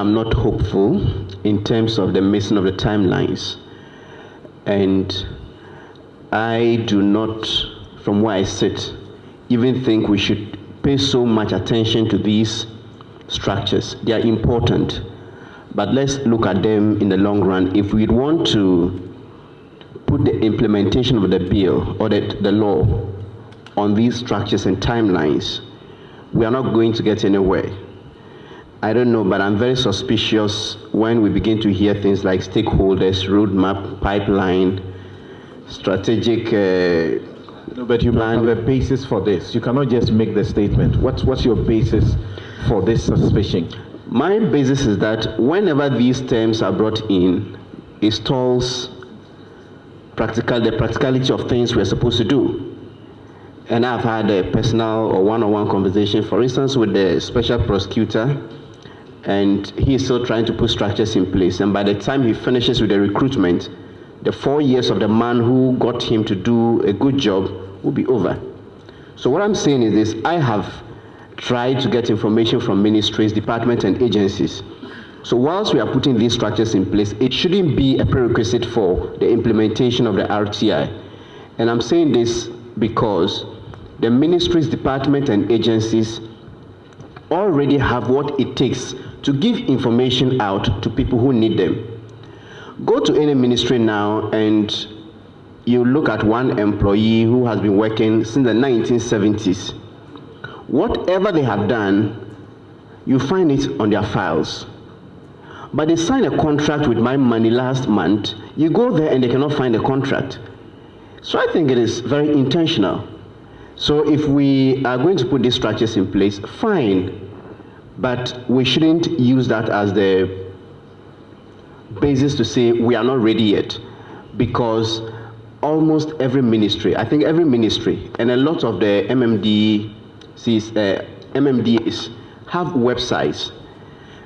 I'm not hopeful in terms of the missing of the timelines. And I do not, from where I sit, even think we should pay so much attention to these structures. They are important, but let's look at them in the long run. If we want to put the implementation of the bill or the law on these structures and timelines, we are not going to get anywhere. I don't know, but I'm very suspicious when we begin to hear things like stakeholders, roadmap, pipeline, strategic No, but you must have a basis for this. You cannot just make the statement. What's your basis for this suspicion? My basis is that whenever these terms are brought in, it stalls the practicality of things we're supposed to do. And I've had a personal or one-on-one conversation, for instance, with the special prosecutor, and he's still trying to put structures in place. And by the time he finishes with the recruitment, the 4 years of the man who got him to do a good job will be over. So what I'm saying is this: I have tried to get information from ministries, departments, and agencies. So whilst we are putting these structures in place, it shouldn't be a prerequisite for the implementation of the RTI. And I'm saying this because the ministries, departments, and agencies already have what it takes to give information out to people who need them. Go to any ministry now and you look at one employee who has been working since the 1970s. Whatever they have done, you find it on their files. But they signed a contract with my money last month. You go there and they cannot find the contract. So I think it is very intentional. So if we are going to put these structures in place, fine. But we shouldn't use that as the basis to say we are not ready yet. Because almost every ministry, I think every ministry, and a lot of the MMDs have websites.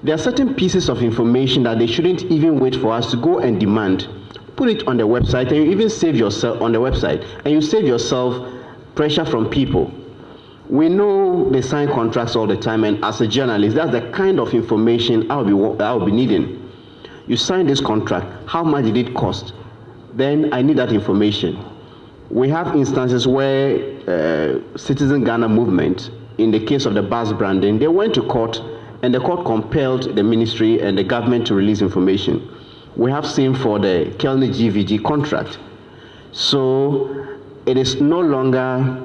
There are certain pieces of information that they shouldn't even wait for us to go and demand. Put it on the website, and you even save yourself on the website, and you save yourself pressure from people. We know they sign contracts all the time, and as a journalist, that's the kind of information I'll be needing. You sign this contract, how much did it cost? Then I need that information. We have instances where Citizen Ghana movement, in the case of the bus branding, they went to court, and the court compelled the ministry and the government to release information. We have seen for the Kelny GVG contract. So it is no longer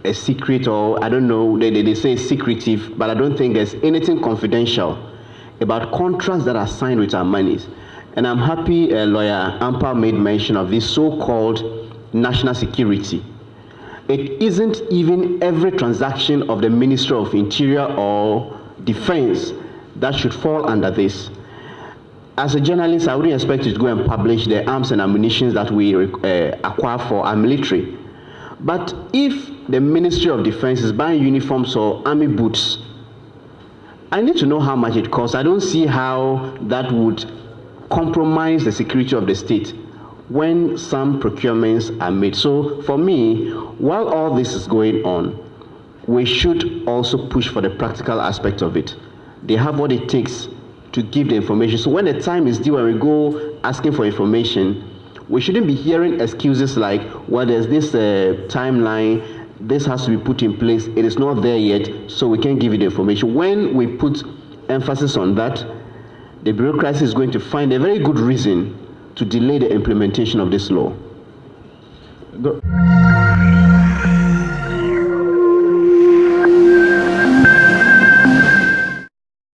a secret, or I don't know, they say secretive, but I don't think there's anything confidential about contracts that are signed with our monies. And I'm happy lawyer Ampar made mention of this so-called national security. It isn't even every transaction of the Ministry of Interior or Defense that should fall under this. As a journalist, I wouldn't expect you to go and publish the arms and ammunition that we acquire for our military. But if the Ministry of Defense is buying uniforms or army boots, I need to know how much it costs. I don't see how that would compromise the security of the state when some procurements are made. So for me, while all this is going on, we should also push for the practical aspect of it. They have what it takes to give the information. So when the time is due and we go asking for information, we shouldn't be hearing excuses like, well, there's this timeline, this has to be put in place, it is not there yet, so we can't give you the information. When we put emphasis on that, the bureaucracy is going to find a very good reason to delay the implementation of this law.